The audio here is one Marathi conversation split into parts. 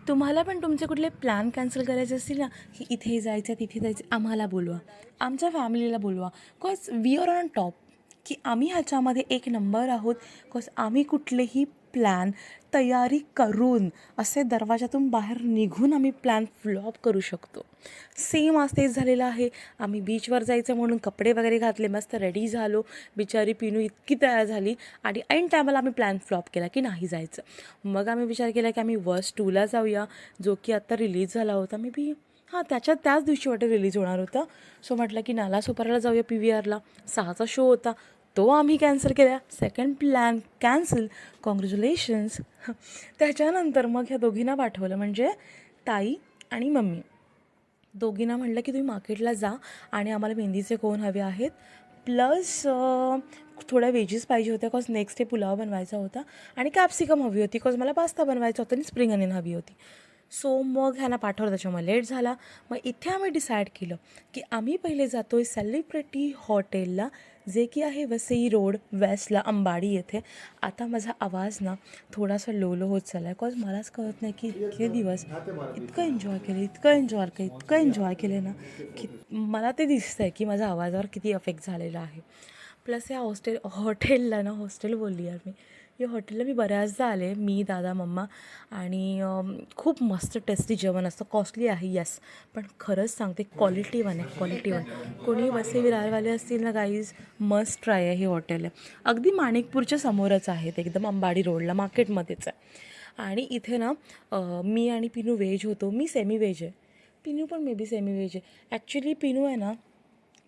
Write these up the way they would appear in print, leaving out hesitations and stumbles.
तुम्हाला पण तुमचे कुठले प्लॅन कॅन्सल करायचे असतील ना, की इथे जायचं तिथे जायचं, आम्हाला बोलवा, आमच्या फॅमिलीला बोलवा. Cause we are on top, की आम्ही ह्याच्यामध्ये एक नंबर आहोत. कॉज आम्ही कुठलेही प्लॅन तयारी करून असे दरवाजातून बाहेर निघून आम्ही प्लॅन फ्लॉप करू शकतो. सेम आज तेच झालेलं आहे. आम्ही बीचवर जायचं म्हणून कपडे वगैरे घातले, मस्त रेडी झालो. बिचारी पिनू इतकी तयार झाली आणि ऐन टायमाला आम्ही प्लॅन फ्लॉप केला की नाही जायचं. मग आम्ही विचार केला की आम्ही वर्स 2ला जाऊया, जो की आत्ता रिलीज झाला होता. मे बी त्याच दिवशी वाटतं रिलीज होणार होता. सो म्हटलं की नालासोपाराला जाऊया PVRला. 6चा शो होता, तो आम्ही कॅन्सल केला. Second plan cancel. कॉंग्रॅच्युलेशन्स. त्याच्यानंतर मग ह्या दोघींना पाठवलं, म्हणजे ताई आणि मम्मी दोघींना म्हटलं की तुम्ही मार्केटला जा आणि आम्हाला मेहंदीचे कोन हवे आहेत, प्लस थोड्या वेजीस पाहिजे होत्या, कॉज नेक्स्ट डे पुलाव बनवायचा होता, आणि कॅप्सिकम हवी होती, कॉज मला पास्ता बनवायचा होता, आणि स्प्रिंग अनियन हवी होती. सो मग ह्यांना पाठवलं, त्याच्यामुळे लेट झाला. मग इथे आम्ही डिसाईड केलं की आम्ही पहिले जातो आहे सेलिब्रिटी हॉटेलला, जे की आहे वसई रोड वेस्टला, अंबाडी येथे. आता माझा आवाज ना थोडासा लो होत चालला आहे, कॉज मलाच कळत नाही की इतके दिवस इतकं एन्जॉय केले ना, की मला ते दिसतं आहे की माझ्या आवाजावर किती अफेक्ट झालेला आहे. प्लस या हॉटेलला ना, हॉस्टेल बोलली यार मी, या हॉटेलला मी बऱ्याचदा आले, मी, दादा, मम्मा, आणि खूप मस्त टेस्टी जेवण असतं. कॉस्टली आहे येस, पण खरंच सांगते क्वालिटी वन आहे, क्वालिटी वन. कोणी वसई विरारवाले असतील ना गाईज, मस्ट ट्राय आहे हे हॉटेल आहे. अगदी माणिकपूरच्या समोरच आहेत, एकदम अंबाडी रोडला मार्केटमध्येच आहे. आणि इथे ना मी आणि पिनू व्हेज होतो, मी सेमी व्हेज आहे, पिनू पण मे बी सेमी व्हेज आहे. ॲक्च्युली पिनू आहे ना,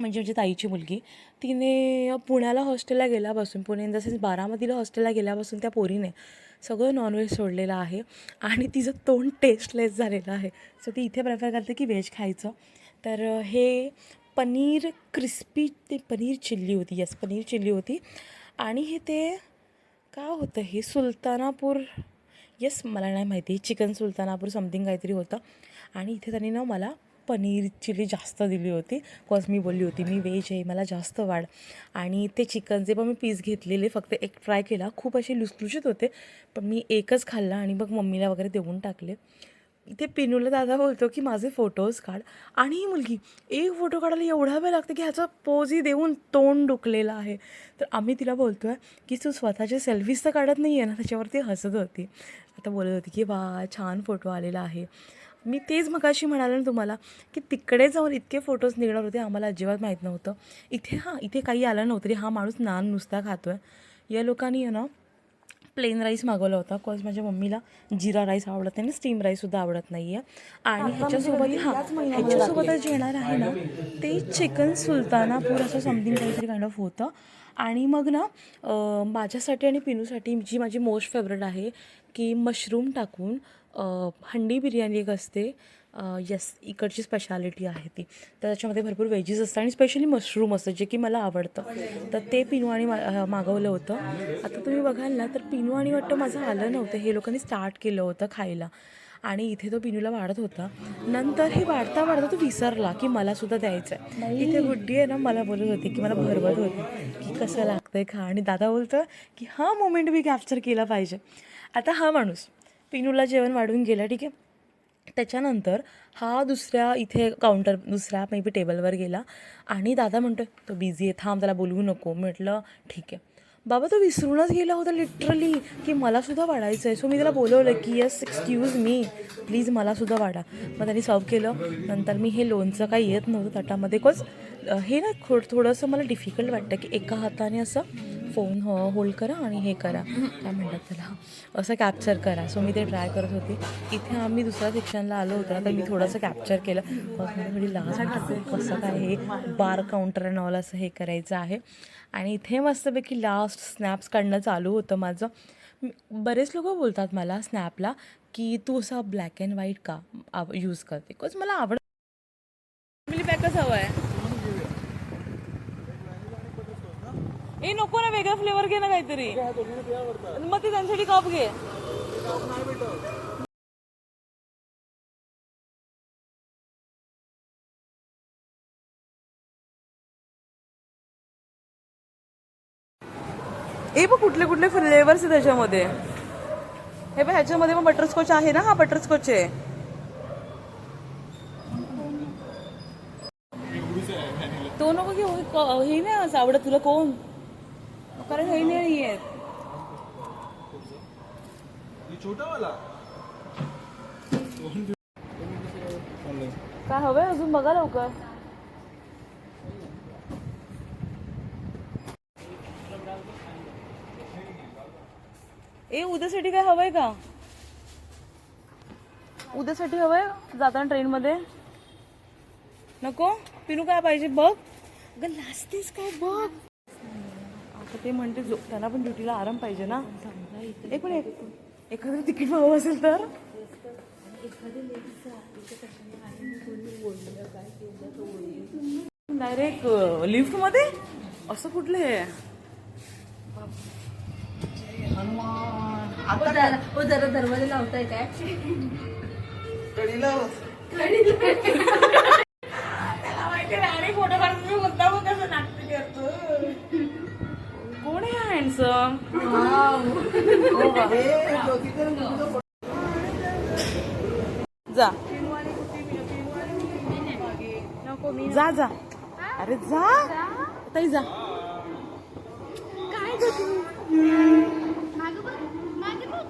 म्हणजे ताईची मुलगी, तिने पुण्याला हॉस्टेलला गेल्यापासून, पुणे इन द सेन्स बारामतीला हॉस्टेलला गेल्यापासून त्या पोरीने सगळं नॉनव्हेज सोडलेलं आहे आणि तिचं तोंड टेस्टलेस झालेलं आहे. सो ती इथे प्रेफर करते की व्हेज खायचं. तर हे पनीर क्रिस्पी, ते पनीर चिल्ली होती, येस पनीर चिल्ली होती. आणि हे ते काय होतं, हे सुलतानापूर, येस मला नाही माहिती, चिकन सुलतानापूर समथिंग काहीतरी होतं. आणि इथे त्यांनी ना मला पनीर चिली जास्त दिली होती, कॉज मी बोलली होती मी व्हेज आहे, मला जास्त वाढ. आणि ते चिकनचे पण मी पीस घेतलेले, फक्त एक ट्राय केला, खूप असे लुसलुशीत होते, पण मी एकच खाल्ला आणि मग मम्मीला वगैरे देऊन टाकले. इथे पिनूला दादा बोलतो की माझे फोटोज काढ, आणि ही मुलगी एक फोटो काढायला एवढा वेळ लागतं की ह्याचा पोजही देऊन तोंड डुकलेलं आहे. तर आम्ही तिला बोलतो आहे की तू स्वतःचे सेल्फीज तर काढत नाही आहे ना, त्याच्यावरती हसत होती. आता बोलत होती की वा छान फोटो आलेला आहे. मी तेच मगाशी म्हणाले ना तुम्हाला, की तिकडे जाऊन इतके फोटोज निघणार होते, आम्हाला अजिबात माहीत नव्हतं. इथे काही आलं नव्हतं रे, हा माणूस नान नुसता खातो आहे. या लोकांनी ना प्लेन राईस मागवला होता, कॉज माझ्या मम्मीला जिरा राईस आवडत नाही, स्टीम राईससुद्धा आवडत नाही आहे. आणि ह्याच्यासोबतच जे येणार आहे ना, ते चिकन सुलतानापूर असं समथिंग काहीतरी काइंड ऑफ होतं. आणि मग ना माझ्यासाठी आणि पिनूसाठी जी माझी मोस्ट फेवरेट आहे, की मशरूम टाकून हंडी बिर्याणी एक असते, येस इकडची स्पेशालिटी आहे ती. तर त्याच्यामध्ये भरपूर व्हेजीस असतात आणि स्पेशली मशरूम असतं, जे की मला आवडतं. तर ते पिनू आणि मागवलं होतं. आता तुम्ही बघाल ना, तर पिनू आणि वाटतं माझं आलं नव्हतं, हे लोकांनी स्टार्ट केलं होतं खायला, आणि इथे तो पिनूला वाढत होता. नंतर हे वाढता वाढता तो विसरला की मलासुद्धा द्यायचं आहे. इथे गुड्डी आहे ना, मला बोलत होती की मला भरवत होती की कसं लागतं आहे खा, आणि दादा बोलतो की हा मोमेंट मी कॅप्चर केला पाहिजे. आता हा माणूस पिनूला जेवण वाढून गेला, ठीक आहे. त्याच्यानंतर हा दुसऱ्या इथे दुसऱ्या मे बी टेबलवर गेला, आणि दादा म्हणतो तो बिझी आहे, थांब त्याला बोलवू नको. म्हटलं ठीक आहे बाबा, तो विसरूनच गेला होता लिटरली की मलासुद्धा वाढायचं आहे. सो मी त्याला बोलवलं की यस एक्सक्यूज मी, प्लीज मलासुद्धा वाढा. मग त्यांनी सर्व केलं. नंतर मी हे लोणचं काही येत नव्हतं ताटामध्ये, बिकॉज हे ना थोडंसं मला डिफिकल्ट वाटतं की एका हाताने असं फोन होल्ड करा आणि हे करा, काय म्हणतात त्याला, असं कॅप्चर करा. सो मी ते ट्राय करत होते. इथे आम्ही दुसऱ्या सेक्शनला आलो होतो ना, तर मी थोडंसं कॅप्चर केलं, बिकॉज मला थोडी लाज वाटते कसं काय हे बार काउंटर अँड ऑल असं हे करायचं आहे. आणि इथे मस्तपैकी लास्ट स्नॅप्स काढणं चालू होतं माझं. बरेच लोक बोलतात मला स्नॅपला की तू असा ब्लॅक अँड व्हाईट का यूज करते, बिकॉज मला आवडतं. फॅमिली पॅकच हवं आहे. ए नको ना, वेगळा फ्लेवर घे ना काहीतरी, मग ते त्यांच्यासाठी कप घे. ए बघ कुठले कुठले फ्लेवर्स आहे त्याच्यामध्ये. हे बघ ह्याच्यामध्ये पण बटरस्कॉच आहे ना. हा बटरस्कॉच आहे. तो नको घेऊ. हे नाही असं आवडत तुला कोण, कारण हे नाही आहेत. काय हवंय अजून बघा लवकर. उद्यासाठी काय हवंय का? उद्यासाठी हवंय जाताना ट्रेन मध्ये. नको पिनू काय पाहिजे बघ. अगं लाजतेस काय बघ. आता ते म्हणते त्यांना पण ड्युटीला आराम पाहिजे ना. एक मिनिट, एखादं तिकीट हवं असेल तर डायरेक्ट लिफ्ट मध्ये असं कुठलं आहे. जरा दरवाजा लावताय काय? फोटो काढून मी मुद्दा मग कसं नाटक करतो. कोण आहे हँडसम? जा जा जा. अरे जा ताई जा. काय गं तू? मागे बघ, मागे बघ.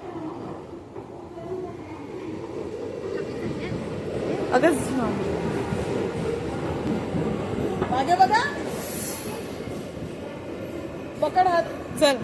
अगं मागे बघा. पकड हात. चल.